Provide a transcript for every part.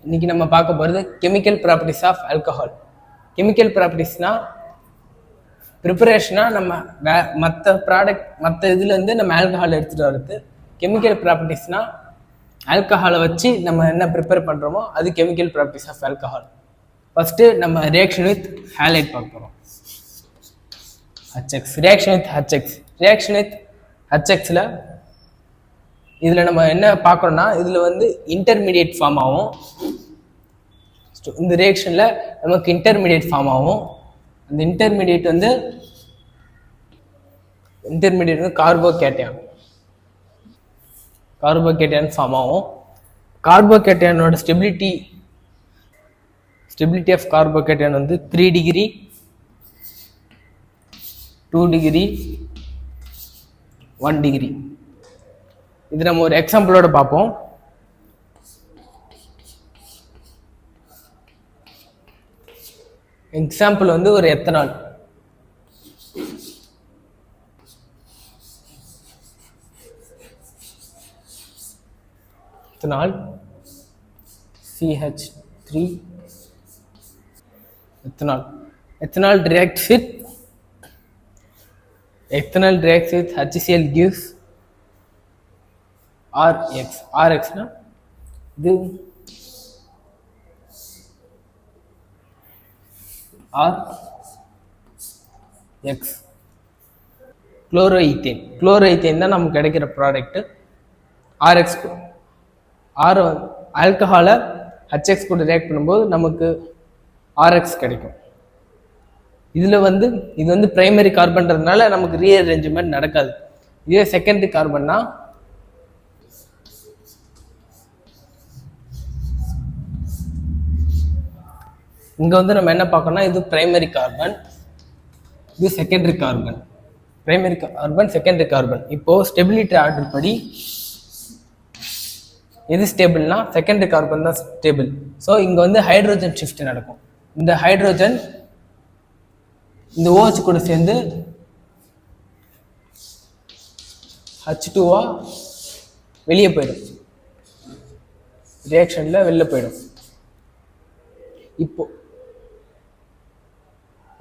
இன்னைக்கு நம்ம பார்க்க போகிறது chemical properties of alcohol. Chemical ப்ராப்பர்ட்டிஸ்னால் ப்ரிப்பரேஷனாக நம்ம மற்ற ப்ராடக்ட் மற்ற இதுலேருந்து நம்ம ஆல்கஹால் எடுத்துகிட்டு வர்றது. கெமிக்கல் ப்ராப்பர்ட்டிஸ்னால் ஆல்கஹாலை வச்சு நம்ம என்ன ப்ரிப்பேர் பண்ணுறோமோ அது chemical properties of alcohol. First நம்ம ரியாக்ஷன் வித் ஹேலைட் பார்க்க போகிறோம். HX reaction with HX. Reaction with ஹச்எக்ஸில் இதில் நம்ம என்ன பார்க்கணும்னா இதில் வந்து இன்டர்மீடியட் ஃபார்ம் ஆகும். இந்த ரியாக்ஷனில் நமக்கு இன்டர்மீடியட் ஃபார்ம் ஆகும். அந்த இன்டர்மீடியட் வந்து கார்போகேட்டையான் ஃபார்ம் ஆகும். கார்போகேட்டையானோட ஸ்டெபிலிட்டி ஆஃப் கார்போகேட்டையான் வந்து 3 டிகிரி 2 டிகிரி 1 டிகிரி. இது நம்ம ஒரு எக்ஸாம்பிளோட பார்ப்போம். எக்ஸாம்பிள் வந்து ஒரு ethanol. CH3 ethanol reacts with HCl gives RX na இது RX. குளோரோஈத்தேன் தான் நமக்கு கிடைக்கிற ப்ராடக்ட். RX ஆல்கஹாலை HX கூட ரியாக்ட் பண்ணும்போது நமக்கு RX கிடைக்கும். இதில் வந்து இது வந்து பிரைமரி கார்பன்றதுனால நமக்கு ரீஅரேஞ்ச்மெண்ட் நடக்காது. இதே செகண்டரி கார்பன்னா இங்கே வந்து நம்ம என்ன பார்க்கணும்னா இது பிரைமரி கார்பன், இது secondary carbon. Primary carbon, secondary carbon. இப்போது ஸ்டெபிலிட்டி ஆர்டர் படி எது ஸ்டேபிள்னா செகண்டரி கார்பன் தான் ஸ்டேபிள். ஸோ இங்கே வந்து ஹைட்ரோஜன் ஷிஃப்ட் நடக்கும். இந்த ஹைட்ரோஜன் இந்த OH கூட சேர்ந்து H2 வெளியே போயிடும், ரியாக்ஷனில் வெளில போயிடும். இப்போ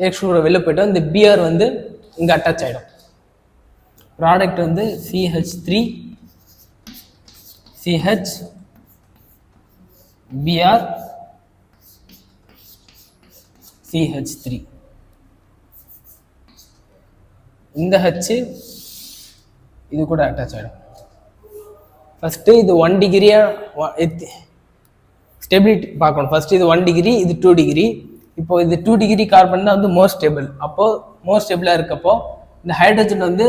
ரியாக்ஷன் வெளில போயிட்டோம். இந்த Br வந்து இங்கே அட்டாச் ஆகிடும். ப்ராடக்ட் வந்து CH3 CH Br CH3. இந்த H இது கூட அட்டாச் ஆகிடும். ஃபஸ்ட்டு இது 1 டிகிரியா ஸ்டெபிலிட்டி பார்க்கணும். ஃபர்ஸ்ட் இது 1 டிகிரி, இது 2 டிகிரி. இப்போ இது 2 டிகிரி கார்பன் தான் வந்து மோர் ஸ்டேபிள். அப்போது மோர் ஸ்டேபிளாக இருக்கப்போ இந்த ஹைட்ரஜன் வந்து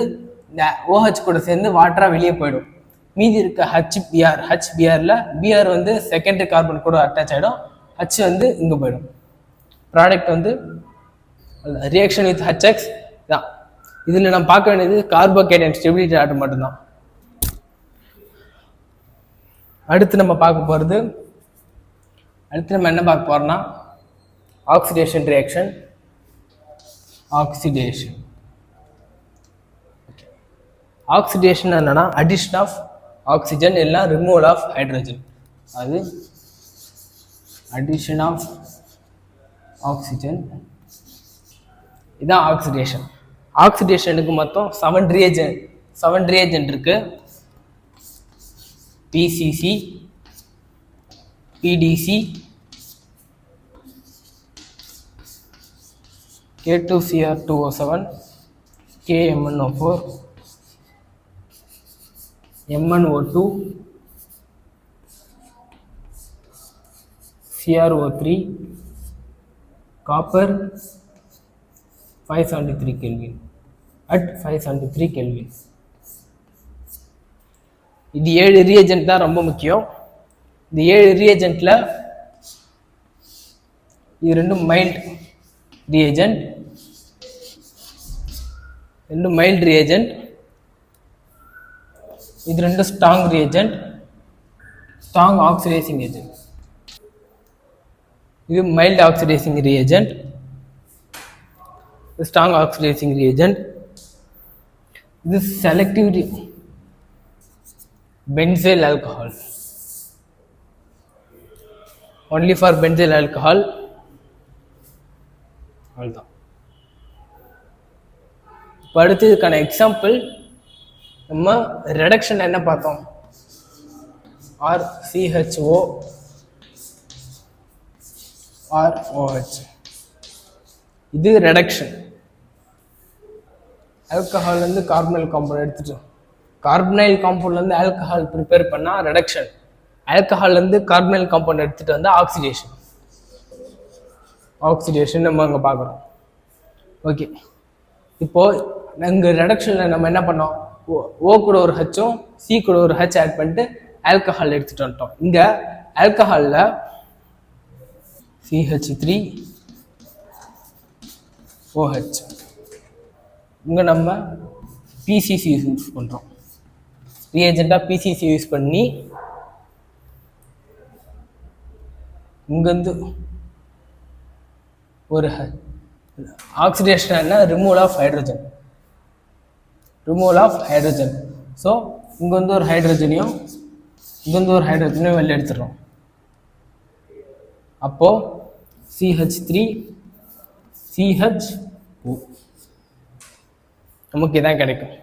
இந்த OH கூட சேர்ந்து வாட்டராக வெளியே போயிடும். மீதி இருக்க HBrல Br வந்து செகண்டரி கார்பன் கூட அட்டாச் ஆகிடும், H வந்து இங்கே போயிடும். ப்ராடக்ட் வந்து ரியாக்ஷன் வித் HX தான். இதில் நம்ம பார்க்க வேண்டியது கார்போகேட்டையான் ஸ்டெபிலிட்டி ஆர்டர் மட்டும்தான். அடுத்து நம்ம என்ன பார்க்க போறோம்னா ஆக்சிடேஷன் ரியாக்ஷன். ஆக்சிடேஷன் என்னன்னா அடிஷன் ஆஃப் ஆக்சிஜன் இல்லைனா ரிமூவல் ஆஃப் ஹைட்ரஜன். அது அடிஷன் ஆஃப் ஆக்சிஜன், இதுதான் ஆக்சிடேஷன். ஆக்சிடேஷனுக்கு மொத்தம் 7 ரியேஜென்ட் இருக்கு. PCC, PDC, K2Cr2O7, KMnO4, MnO2, CrO3, copper 573 Kelvin at 573 Kelvin. இது 7 ரியேஜென்ட் தான் ரொம்ப முக்கியம். இந்த 7 ரியேஜென்ட்ல இது 2 மைல்ட் ரியேஜென்ட், இது 2 strong reagent, strong oxidizing agent. இது mild oxidizing reagent, strong oxidizing reagent. This selective benzyl alcohol. Only for benzyl alcohol. அவ்வளோதான். இப்போ அடுத்து இதுக்கான எக்ஸாம்பிள் நம்ம ரெடக்ஷன் என்ன பார்த்தோம்? RCHO ROH. இது ரெடக்ஷன். ஆல்கஹால்லேருந்து கார்பனைல் காம்பவுண்ட் எடுத்துட்டோம். கார்பனைல் காம்பவுண்ட்லேருந்து ஆல்கஹால் ப்ரிப்பேர் பண்ணால் ரெடக்ஷன். ஆல்கஹால்லேருந்து கார்பனைல் காம்பவுண்ட் எடுத்துகிட்டு வந்து ஆக்சிடேஷன். ஆக்சிடேஷன் நம்ம அங்கே பார்க்குறோம். ஓகே, இப்போது இங்கே ரெடக்ஷனில் நம்ம என்ன பண்ணோம்? ஓ கூட ஒரு ஹச்சும் சி கூட ஒரு ஹச் ஆட் பண்ணிட்டு ஆல்கஹால் எடுத்துகிட்டு வந்துட்டோம். இங்கே ஆல்கஹாலில் CH3OH, இங்கே நம்ம PCC யூஸ் பண்ணுறோம். ரியேஜெண்டாக PCC யூஸ் பண்ணி இங்கேருந்து ஒரு ஆக்சிடேஷன் என்ன? Removal of hydrogen. ஸோ இங்கே வந்து ஒரு ஹைட்ரஜனையும் இங்கே வந்து ஒரு ஹைட்ரஜனையும் வெளில எடுத்துடுறோம். அப்போது CH3CHO நமக்கு இதான் கிடைக்கும்.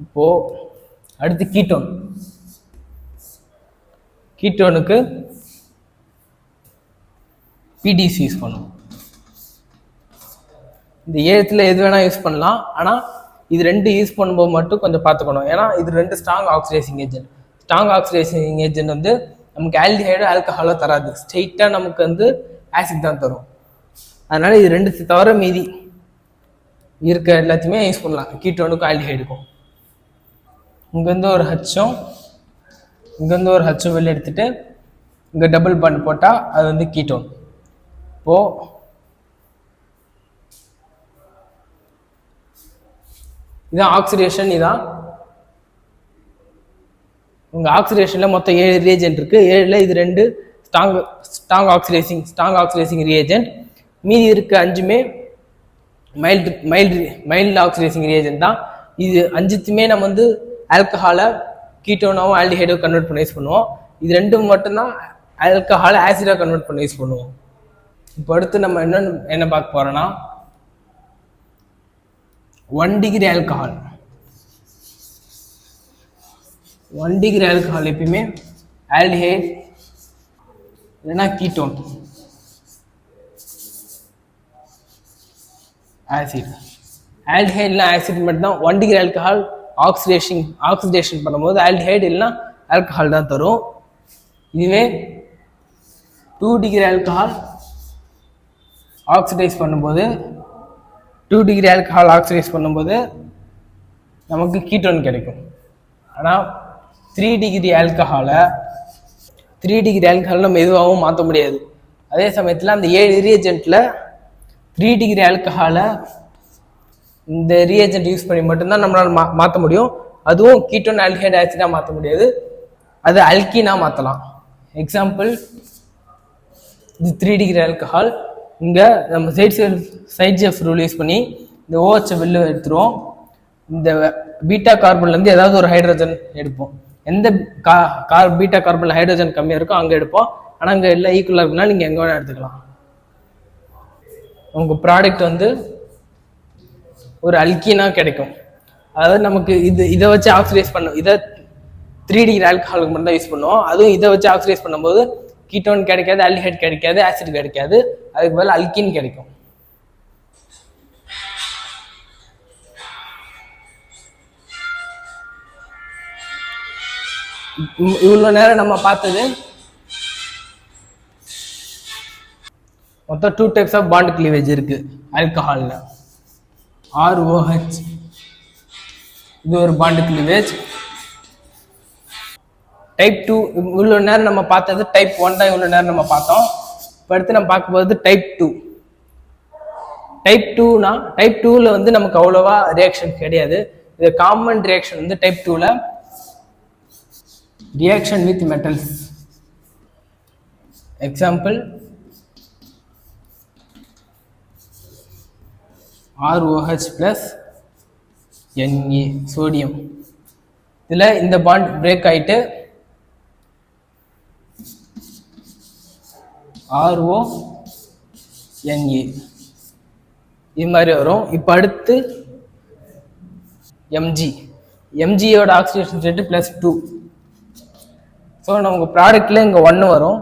இப்போது அடுத்து கீட்டோனுக்கு PDC யூஸ் பண்ணுவோம். இந்த ஏத்தில் எது வேணால் யூஸ் பண்ணலாம். ஆனால் இது ரெண்டு யூஸ் பண்ணும்போது மட்டும் கொஞ்சம் பார்த்துக்கணும். ஏன்னா இது ரெண்டு strong oxidizing agent. Strong oxidizing agent வந்து நமக்கு ஆல்டிஹைடு ஆல்கஹாலோ தராது. ஸ்ட்ரெயிட்டாக நமக்கு வந்து ஆசிட் தான் தரும். அதனால் இது ரெண்டு தவிர மீதி இருக்க எல்லாத்தையுமே யூஸ் பண்ணலாம். கீட்டோனுக்கும் ஆல்டிஹைடுக்கும். இங்கேருந்து ஒரு ஹச்சும் இங்கேருந்து ஒரு ஹச்சும் வெளில எடுத்துகிட்டு இங்கே டபுள் பாண்ட் போட்டால் அது வந்து கீட்டோன். இப்போது இதான் ஆக்சிடேஷன். இதான் உங்கள் ஆக்சிடேஷனில் மொத்தம் 7 ரியேஜென்ட் இருக்குது. 7ல் இது 2 ஸ்ட்ராங் ஆக்சிடைசிங் ரியேஜென்ட். மீதி இருக்க 5மே மைல்டு ஆக்சிடைசிங் ரியேஜென்ட் தான். இது 5த்துமே நம்ம வந்து ஆல்கஹாலை கீட்டோனாவும் ஆல்டிஹைடோ கன்வெர்ட் பண்ண யூஸ் பண்ணுவோம். இது 2 மட்டும்தான் ஆல்கஹாலை ஆசிடாக கன்வெர்ட் பண்ண யூஸ் பண்ணுவோம். இப்போ அடுத்து நம்ம என்ன பார்க்க போகிறோன்னா 1 டிகிரி ஆல்கஹால். 1 டிகிரி ஆல்கஹால் எப்பயுமே ஆல்டிஹைட் இல்லைன்னா கீட்டோன் ஆசிட். ஆல்டிஹைட் இல்லைனா ஆசிட் மட்டும் தான். 1 டிகிரி ஆல்கஹால் ஆக்சிடேஷன் பண்ணும்போது ஆல்டிஹைடு இல்லைனா ஆல்கஹால் தான் தரும். இதுவே 2 டிகிரி ஆல்கஹால் ஆக்சிடைஸ் பண்ணும்போது 2 டிகிரி ஆல்கஹால் ஆக்சிடைஸ் பண்ணும்போது நமக்கு கீட்டோன் கிடைக்கும். ஆனால் 3 டிகிரி ஆல்கஹாலை நம்ம எதுவாகவும் மாற்ற முடியாது. அதே சமயத்தில் அந்த 7 ரியேஜென்ட்டில் 3 டிகிரி ஆல்கஹாலை இந்த ரியேஜென்ட் யூஸ் பண்ணி மட்டும்தான் நம்மளால் மாற்ற முடியும். அதுவும் கீட்டோன் ஆல்டிஹைடு ஆசிடாக மாற்ற முடியாது. அது அல்கீனாக மாற்றலாம். எக்ஸாம்பிள், இது 3 டிகிரி ஆல்கஹால். இங்கே நம்ம சைட் செஃப் ரூல் யூஸ் பண்ணி இந்த OH வெளில எடுத்துருவோம். இந்த பீட்டா கார்பன்லேருந்து ஏதாவது ஒரு ஹைட்ரஜன் எடுப்போம். எந்த பீட்டா கார்பனில் ஹைட்ரஜன் கம்மியாக இருக்கோ அங்கே எடுப்போம். ஆனால் அங்கே எல்லாம் ஈக்குவலாக இருக்குன்னா நீங்கள் எங்கே வேணால் எடுத்துக்கலாம். உங்கள் ப்ராடக்ட் வந்து ஒரு அல்கீனாக கிடைக்கும். அதாவது நமக்கு இதை வச்சு ஆக்சிடைஸ் பண்ணும். இதை 3 டிகிரி ஆல்கஹாலுக்கு மட்டும் தான் யூஸ் பண்ணுவோம். அதுவும் இதை வச்சு ஆக்சிடைஸ் பண்ணும்போது கீட்டோன் கிடைக்காது, ஆல்டிஹைட் கிடைக்காது, ஆசிட் கிடைக்காது. அதுக்கு பதில் அல்கீன் கிடைக்கும். இவ்வளோ நேரம் நம்ம பார்த்தது மொத்தம் 2 டைப்ஸ் ஆஃப் பாண்ட் கிளீவேஜ் இருக்கு ஆல்கஹாலில். ROH இது ஒரு பாண்ட் கிளீவேஜ். டைப் 2 இவ்வளோ நேரம் நம்ம பார்த்தது டைப் 1 தான். இவ்வளோ நேரம் நம்ம பார்த்தோம். இப்போ அடுத்து நம்ம பார்க்கும்போது டைப் 2. டைப் 2னா டைப் 2ல வந்து நமக்கு அவ்வளோவா ரியாக்ஷன் கிடையாது. இது காமன் ரியாக்ஷன் வந்து type 2ல reaction with metals. Example, ROH plus Na, sodium. இதில் இந்த பாண்ட் பிரேக் ஆகிட்டு RONA இது மாதிரி வரும். இப்போ அடுத்து எம்ஜியோட ஆக்சிடேஷன் ஸ்டேட்டு +2. ஸோ நமக்கு ப்ராடக்டில் இங்கே 1 வரும்.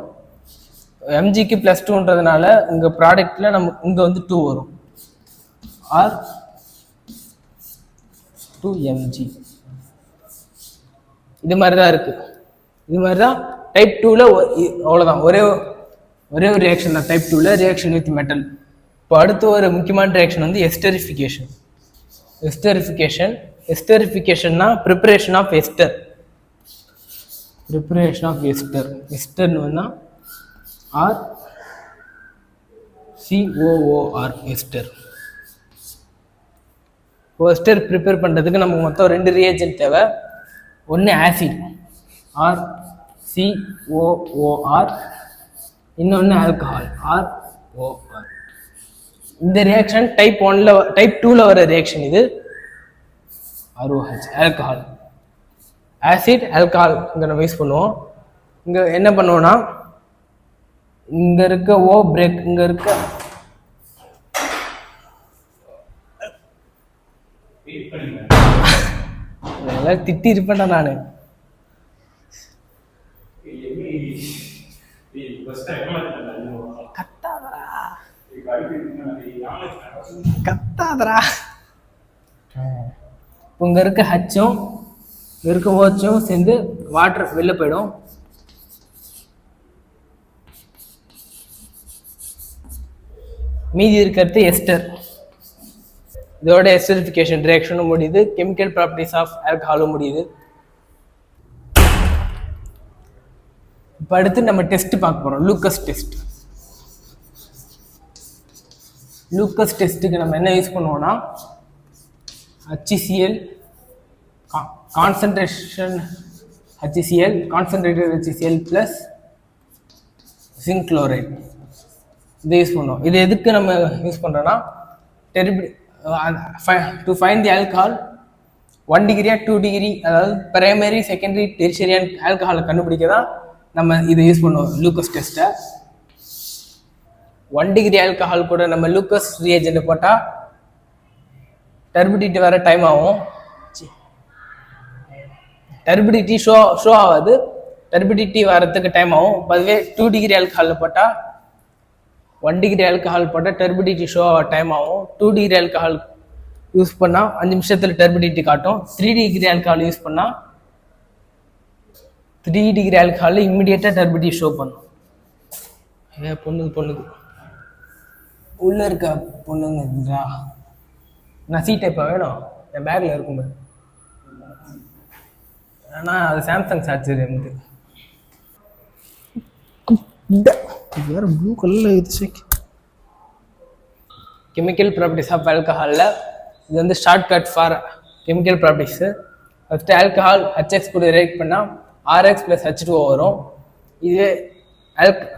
எம்ஜிக்கு +2ன்றதுனால இங்கே ப்ராடக்டில் நமக்கு இங்கே வந்து 2 வரும். R2mg இது மாதிரி தான் இருக்குது. இது மாதிரி தான் டைப் 2ல் அவ்வளோதான். ஒரே ஒரு ரியாக்ஷன் தான் டைப் 2ல், ரியாக்ஷன் வித் மெட்டல். இப்போ அடுத்து ஒரு முக்கியமான ரியாக்ஷன் வந்து எஸ்டரிஃபிகேஷன்னா ப்ரிப்பரேஷன் ஆஃப் எஸ்டர். எஸ்டர்னு வந்தால் RCOOR எஸ்டர். எஸ்டர் ப்ரிப்பேர் பண்ணுறதுக்கு நமக்கு மொத்தம் 2 ரியேஜென்ட் தேவை. ஒன்று ஆசிட் RCOOR, இன்னொன்று ஆல்கஹால் ROR. இந்த ரியாக்ஷன் டைப் 2ல் வர ரியாக்ஷன். இது ROH ஆல்கஹால், ஆசிட் ஆல்கஹால் இங்கே நம்ம யூஸ் பண்ணுவோம். இங்கே என்ன பண்ணுவோம்னா இங்கே இருக்க O பிரேக், இங்கே இருக்க இதெல்லாம் திட்டி இருப்பேன்டா நான். கத்தாதரா. இங்க இருக்க ஹச்சும் இருக்க ஓச்சும் சேர்ந்து வாட்டர் வெளில போயிடும். மீதி இருக்கிறது எஸ்டர். இதோட எஸ்டரிஃபிகேஷன் ரியாக்ஷனும் முடியுது, கெமிக்கல் ப்ராப்பர்ட்டிஸ் ஆஃப் ஆல்கஹாலும் முடியுது. இப்போ அடுத்து நம்ம டெஸ்ட் பார்க்க போகிறோம், லூக்கஸ் டெஸ்ட்டுக்கு நம்ம என்ன யூஸ் பண்ணுவோம்னா HCl concentrated HCl plus zinc chloride இதை யூஸ் பண்ணுவோம். இது எதுக்கு நம்ம யூஸ் பண்ணுறோன்னா to find the alcohol 1 degree 2 degree, அதாவது பிரைமரி செகண்டரி டெரிஷரியான ஆல்கஹாலை கண்டுபிடிக்க தான் நம்ம இதை யூஸ் பண்ணுவோம் லூக்கஸ் டெஸ்ட்டை. 1 டிகிரி ஆல்கஹால் கூட நம்ம லூக்கஸ் ரியேஜென்ட் போட்டால் டர்பிடிட்டி வர டைம் ஆகும். டர்பிடிட்டி ஷோ ஆகாது, டர்பிடிட்டி வரத்துக்கு டைம் ஆகும். அதுவே 2 டிகிரி ஆல்கஹாலில் போட்டால் 1 டிகிரி ஆல்கஹால் போட்டால் டர்பிடிட்டி ஷோ ஆக டைம் ஆகும். 2 டிகிரி ஆல்கஹால் யூஸ் பண்ணால் 5 நிமிஷத்தில் டர்பிடிட்டி காட்டும். 3 டிகிரி ஆல்கஹால் யூஸ் பண்ணால் 3 டிகிரி ஆல்கஹாலில் இம்மிடியேட்டாக டர்பிடிட்டி ஷோ பண்ணும். பொண்ணுக்கு உள்ளே இருக்க பொண்ணுங்கன்றா. நான் டைப்பா வேணும், என் பேக்கில் இருக்கும். ஆனால் அது சாம்சங் சார்ஜர் எனக்கு வேறு ப்ளூ கலரில் இருந்துச்சு. கெமிக்கல் ப்ராப்பர்ட்டிஸ் ஆஃப் ஆல்கஹாலில் இது வந்து short cut for chemical properties. First alcohol HX கூட ரியாக்ட் பண்ணால் RX + H2O வரும். இதே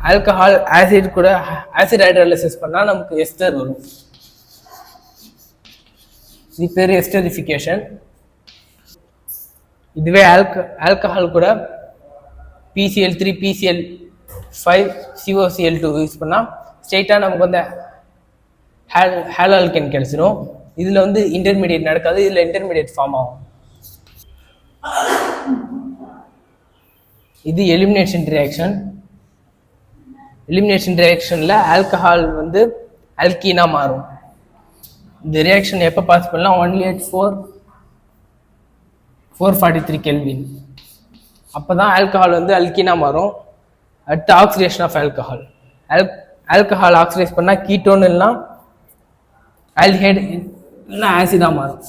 ஆல்கஹால் ஆசிட் கூட ஆசிட் ஹைட்ராலிசிஸ் பண்ணால் நமக்கு எஸ்டர் வரும். இது பேர் எஸ்டரிஃபிகேஷன். இதுவே ஆல்கஹால் கூட PCl3 PCl5 COCl2 யூஸ் பண்ணால் ஸ்ட்ரெயிட்டாக நமக்கு வந்து ஹாலோஆல்கேன் கிடைச்சிடும். இதில் வந்து இன்டர்மீடியேட் நடக்காது, இதில் இன்டர்மீடியேட் ஃபார்ம் ஆகும். இது எலிமினேஷன் ரியாக்ஷனில் ஆல்கஹால் வந்து அல்கீனாக மாறும். இந்த ரியாக்ஷன் எப்போ பாஸ் பண்ணலாம்? 443 கெல்வின். அப்போ தான் ஆல்கஹால் வந்து அல்கீனாக மாறும். அடுத்து ஆக்சிடேஷன் ஆஃப் ஆல்கஹால் ஆக்சிடைஸ் பண்ணால் கீட்டோன் இல்லைனா ஆல்டிஹைடு இல்லைனா ஆசிடாக மாறும்.